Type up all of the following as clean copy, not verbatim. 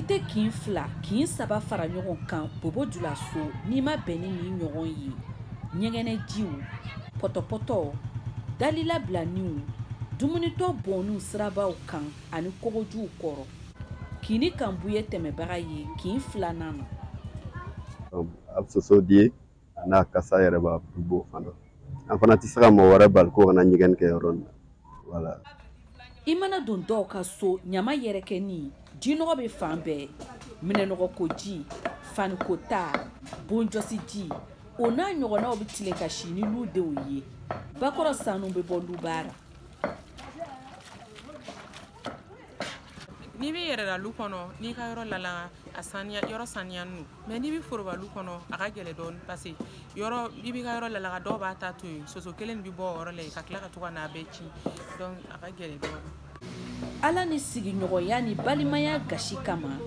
Ite kin fila kin saba fara ɲɔgɔn kan bobo dula so n'i ma bɛn ni ɲɔgɔn ye ɲɛgɛnɛ jiw pɔtɔpɔtɔ dalila bilaniw dumunitɔ bɔnniw sirabaw kan ani kogojuw kɔrɔ kini kan buye tɛmɛbaga ye kin filanan na a soso die n'a kasa yɛrɛ b'a bo fana an fana tɛ se ka mɔgɔ wɛrɛ bali ko kana ɲɛgɛn kɛ yɔrɔ in na voilà. I mana don dɔw ka so ɲama yɛrɛkɛni jinɔgɔ bɛ fan bɛɛ minɛnɔgɔ ko ji faniko ta bonjɔsi ji o n'a ɲɔgɔnnaw bɛ tilen ka si ni lu denw ye bakɔrɔ sanu bɛ bɔ lu baara N'i bɛ yɛrɛ la lu kɔnɔ n'i ka yɔrɔ lalaga a saniya yɔrɔ saniya nu mais n'i bɛ foroba lu kɔnɔ a ka gɛlɛ dɔɔni parce que yɔrɔ i b'i ka yɔrɔ lalaga dɔw b'a ta to yen soso kelen bɛ bɔ o yɔrɔ la ka tila ka to ka n'a bɛɛ ci donc a ka gɛlɛ dɔɔni. Ala ni sigiɲɔgɔnya ni balimaya gasi kama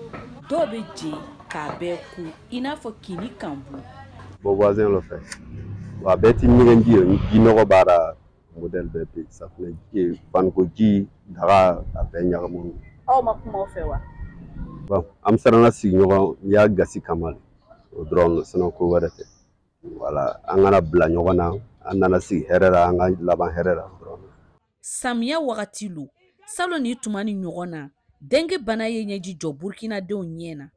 dɔw bɛ je k'a bɛɛ ku i n'a fɔ kini kan bu bon voisin lo fɛ wa bɛɛ ti ɲɛgɛn ji ye ji nɔgɔ b'a la modèle bɛɛ bɛ safunɛ ji faniko ji daga a bɛɛ ɲagamu. aw ma kuma o fɛ wa bon an bɛ siran ka sigiɲɔgɔn y'a gasi kama o dɔrɔn sinon ko wɛrɛ tɛ voilà an kana bila ɲɔgɔn na an nana sigi hɛrɛ la an ka laban hɛrɛ la dɔrɔn. Samiya wagati lo salon ni tuma ni ɲɔgɔn na dengue bana ye ɲɛji jɔ burkinadenw ɲɛ na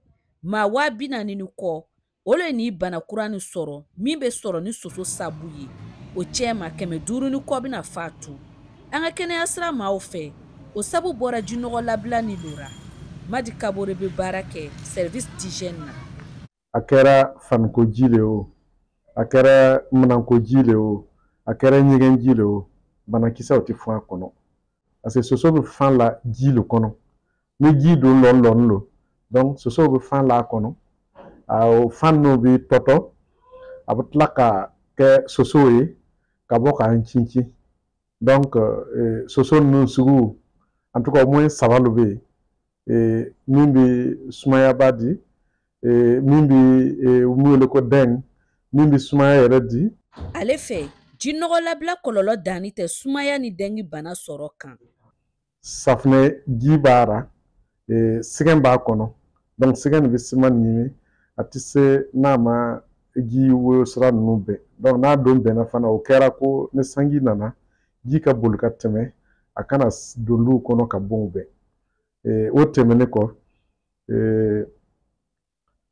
maa 40,000 ni kɔ o le ni bana kura ni sɔrɔ min bɛ sɔrɔ ni soso sabu ye o cɛ ma 500 ni kɔ bɛna faatu an ka kɛnɛya sira maaw fɛ o sabu bɔra jinɔgɔ labila ni lora Madi Kabore bɛ baara kɛ service d'hygiène na a kɛra faniko ji le o a kɛra minanko ji le o a kɛra ɲɛgɛn ji le o banakisɛw tɛ fɔn a kɔnɔ parce que soso bɛ fan la ji le kɔnɔ ni ji don lɔn lo donc soso bɛ fan la a kɔnɔ o fan n'o bɛ tɔtɔ a bɛ tila ka kɛ soso ye ka bɔ k'an cincin donc soso ninnu sugu en tout cas au moins 3 lo bɛ yen min bɛ sumayaba di min bɛ wele ko den min bɛ sumaya yɛrɛ di. ale fɛ jinɔgɔ labila kɔlɔlɔ danni tɛ sumaya ni dengue bana sɔrɔ kan. safunɛ ji b'a ra sɛgɛn b'a kɔnɔ donc sɛgɛn de bɛ siman ɲimi a tɛ se n'a ma ji woyo sira ninnu bɛn donc n'a don bɛnna fana o kɛra ko ni sanji nana ji ka boli ka tɛmɛ a kana don luw kɔnɔ ka bon bɛn o tɛmɛnen kɔ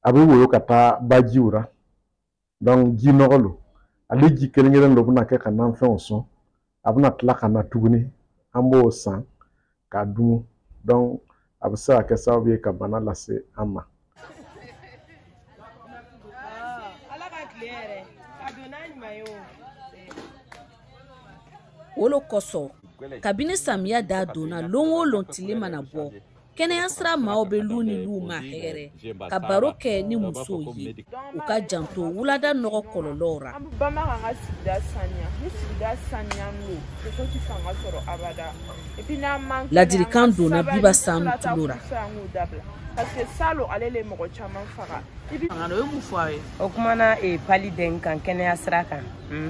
a bɛ woyo ka taa bajiw ra donc ji nɔgɔ lo ale ji kelen kelen dɔ bɛna kɛ ka nanfɛnw sɔn a bɛna tila ka na tuguni an b'o san k'a dun donc a bɛ se ka kɛ sababu ye ka bana lase an ma. Olo kosɔn kabini samiya da donna lon o lon tile mana bɔ kɛnɛya sira maaw bɛ lu ni lu ma hɛrɛ ka baro kɛ ni musow ye u ka janto wulada nɔgɔ kɔlɔlɔw ra. Ladirikan donna Biba Sanu tulo ra. Parce que salo ale le mɔgɔ caman faga. An o ye mun fɔ a ye O kumana pali den kan kɛnɛya sira kan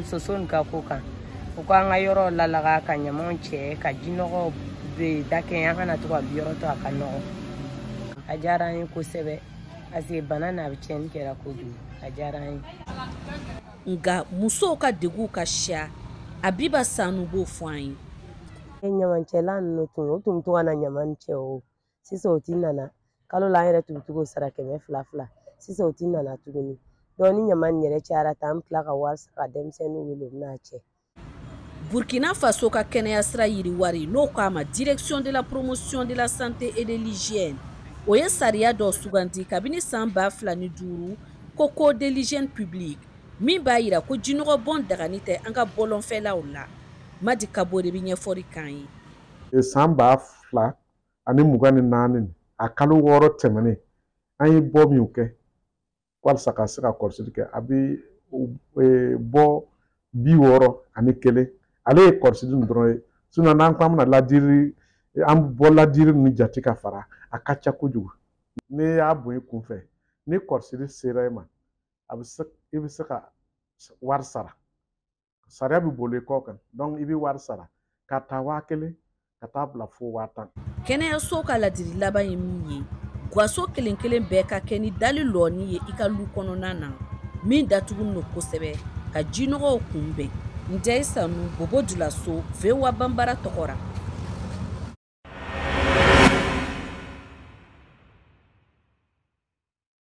soso nin ka ko kan u ko an ka yɔrɔ lalaga ka ɲamanw cɛ ka jinɔgɔ bɛ dakɛn an kana to ka yɔrɔ to a ka nɔgɔ a diyara an ye kosɛbɛ parce que bana n'a bɛ tiɲɛni kɛra kojugu a diyara an ye. Nka musow ka deguw ka siya a Biba Sanu b'o fɔ an ye. Ɲamancɛla ninnu tun o tun bɛ to ka na ɲama ni cɛ o sisan o ti nana kalo la an yɛrɛ tun bɛ to k'o sara 200 sisan o ti nana tuguni donc ni ɲama nin yɛrɛ cayara tan an bɛ tila ka wari sara ka denmisɛnninw wele u bɛna cɛ. Burkina Faso ka kɛnɛya sira yiriwari n'o k'a ma direction de la promotion de la santé et de l'hygiène o ye sariya dɔ suganti kabini san 2005 ko code de l'hygiène publique min b'a yira ko jinɔgɔ bɔn dagani tɛ an ka bɔlɔnfɛlaw la. Madi Kabore bɛ ɲɛfɔli k'an ye. san 2024 a kalo 6 tɛmɛnen an ye bɔ min kɛ walasa ka se ka kɔlɔsili kɛ a bɛ bɔ 61 ale ye kɔlɔsili nin dɔrɔn ye sinon n'an ko an bɛna ladiri an bɔ ladiri ninnu jate ka fara a ka ca kojugu n'i y'a bon i kunfɛ ni kɔlɔsili sera e ma i bɛ se ka wari sara sariya bɛ boli kɔ kan donc i bɛ wari sara ka taa 1000 ka taa bila fo 10,000. Kɛnɛyaso ka ladiri laban ye min ye Gaso kelen bɛɛ ka kɛ ni dali lɔni ye i ka lu kɔnɔna na min datugu no kosɛbɛ ka jinɔgɔw kunbɛn. N tɛ sanu Bobo Dulaso VOA Banbara tɔgɔra.